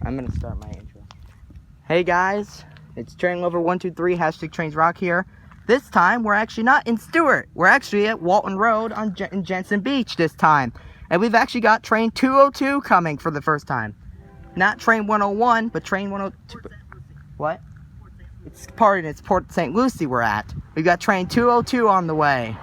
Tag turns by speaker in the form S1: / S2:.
S1: I'm gonna start my intro. Hey guys, it's Train Lover 123 hashtag Trains Rock here. This time we're actually not in Stuart. We're actually at Walton Road in Jensen Beach this time, and we've actually got train 202 coming for the first time. Not train 101, but train 102. What? It's Port St. Lucie we're at. We've got train 202 on the way.